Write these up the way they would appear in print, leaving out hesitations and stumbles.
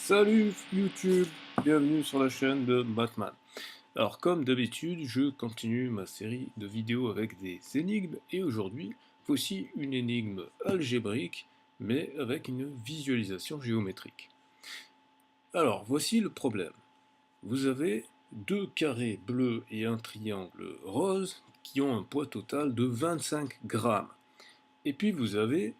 Salut YouTube, bienvenue sur la chaîne de Batman. Alors comme d'habitude, je continue ma série de vidéos avec des énigmes et aujourd'hui, voici une énigme algébrique mais avec une visualisation géométrique. Alors voici le problème. Vous avez deux carrés bleus et un triangle rose qui ont un poids total de 25 grammes. Et puis vous avez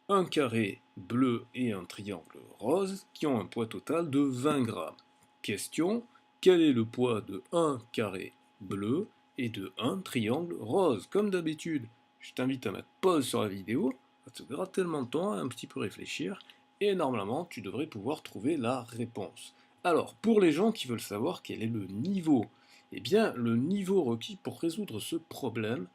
un carré bleu et un triangle rose qui ont un poids total de 20 grammes. Question, quel est le poids de un carré bleu et de un triangle rose? Comme d'habitude, je t'invite à mettre pause sur la vidéo, ça te fera tellement de temps à un petit peu réfléchir, et normalement tu devrais pouvoir trouver la réponse. Alors, pour les gens qui veulent savoir quel est le niveau, eh bien le niveau requis pour résoudre ce problème,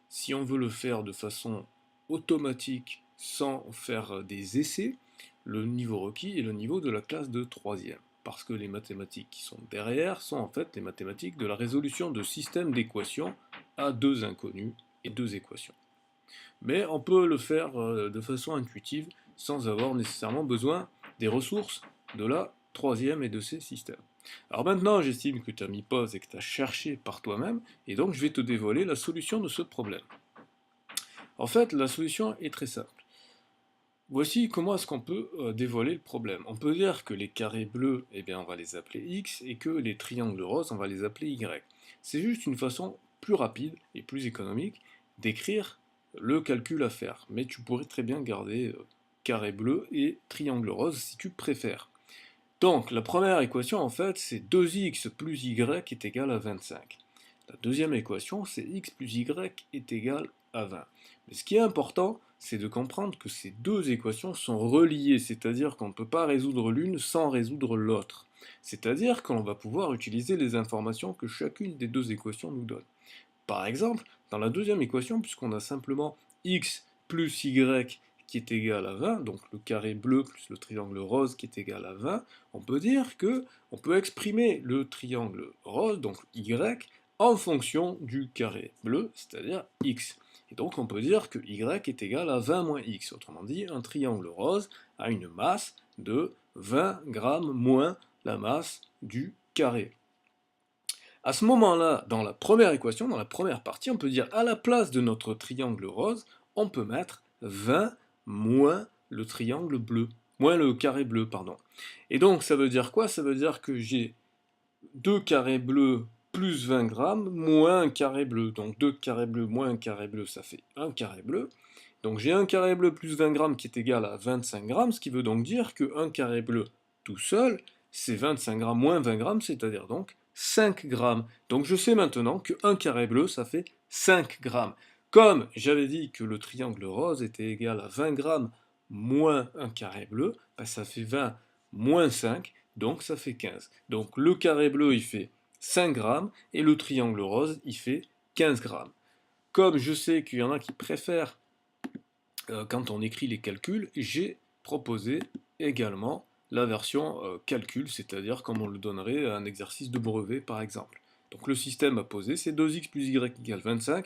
si on veut le faire de façon automatique sans faire des essais, le niveau requis est le niveau de la classe de troisième. Parce que les mathématiques qui sont derrière sont en fait les mathématiques de la résolution de systèmes d'équations à deux inconnus et deux équations. Mais on peut le faire de façon intuitive sans avoir nécessairement besoin des ressources de la troisième et de ces systèmes. Alors maintenant, j'estime que tu as mis pause et que tu as cherché par toi-même, et donc je vais te dévoiler la solution de ce problème. En fait, la solution est très simple. Voici comment est-ce qu'on peut dévoiler le problème. On peut dire que les carrés bleus, eh bien, on va les appeler X, et que les triangles roses, on va les appeler Y. C'est juste une façon plus rapide et plus économique d'écrire le calcul à faire. Mais tu pourrais très bien garder carré bleu et triangle rose si tu préfères. Donc, la première équation, en fait, c'est 2x plus y est égal à 25. La deuxième équation, c'est x plus y est égal à 20. Mais ce qui est important, c'est de comprendre que ces deux équations sont reliées, c'est-à-dire qu'on ne peut pas résoudre l'une sans résoudre l'autre. C'est-à-dire qu'on va pouvoir utiliser les informations que chacune des deux équations nous donne. Par exemple, dans la deuxième équation, puisqu'on a simplement x plus y qui est égal à 20, donc le carré bleu plus le triangle rose qui est égal à 20, on peut dire que on peut exprimer le triangle rose, donc y, en fonction du carré bleu, c'est-à-dire x. Et donc on peut dire que y est égal à 20 moins x. Autrement dit, un triangle rose a une masse de 20 grammes moins la masse du carré. À ce moment-là, dans la première équation, dans la première partie, on peut dire à la place de notre triangle rose, on peut mettre 20 moins le triangle bleu, moins le carré bleu, pardon. Et donc ça veut dire quoi? Ça veut dire que j'ai 2 carrés bleus plus 20 grammes moins un carré bleu. Donc 2 carrés bleus moins un carré bleu, ça fait un carré bleu. Donc j'ai un carré bleu plus 20 grammes qui est égal à 25 grammes, ce qui veut donc dire que un carré bleu tout seul, c'est 25 grammes moins 20 grammes, c'est-à-dire donc 5 grammes. Donc je sais maintenant que un carré bleu, ça fait 5 grammes. Comme j'avais dit que le triangle rose était égal à 20 grammes moins un carré bleu, ben ça fait 20 moins 5, donc ça fait 15. Donc le carré bleu, il fait 5 grammes, et le triangle rose, il fait 15 grammes. Comme je sais qu'il y en a qui préfèrent quand on écrit les calculs, j'ai proposé également la version calcul, c'est-à-dire comme on le donnerait à un exercice de brevet par exemple. Donc le système à poser, c'est 2x plus y égale 25,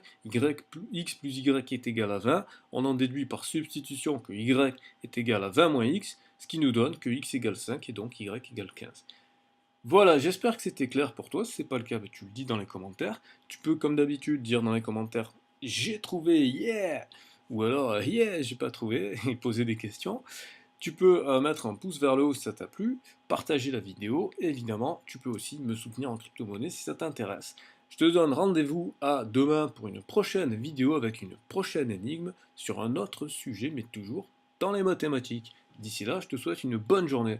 x plus y est égal à 20, on en déduit par substitution que y est égal à 20 moins x, ce qui nous donne que x égale 5 et donc y égale 15. Voilà, j'espère que c'était clair pour toi. Si ce n'est pas le cas, tu le dis dans les commentaires. Tu peux, comme d'habitude, dire dans les commentaires j'ai trouvé, yeah! Ou alors yeah, j'ai pas trouvé, et poser des questions. Tu peux mettre un pouce vers le haut si ça t'a plu, partager la vidéo, et évidemment, tu peux aussi me soutenir en crypto-monnaie si ça t'intéresse. Je te donne rendez-vous à demain pour une prochaine vidéo avec une prochaine énigme sur un autre sujet, mais toujours dans les mathématiques. D'ici là, je te souhaite une bonne journée.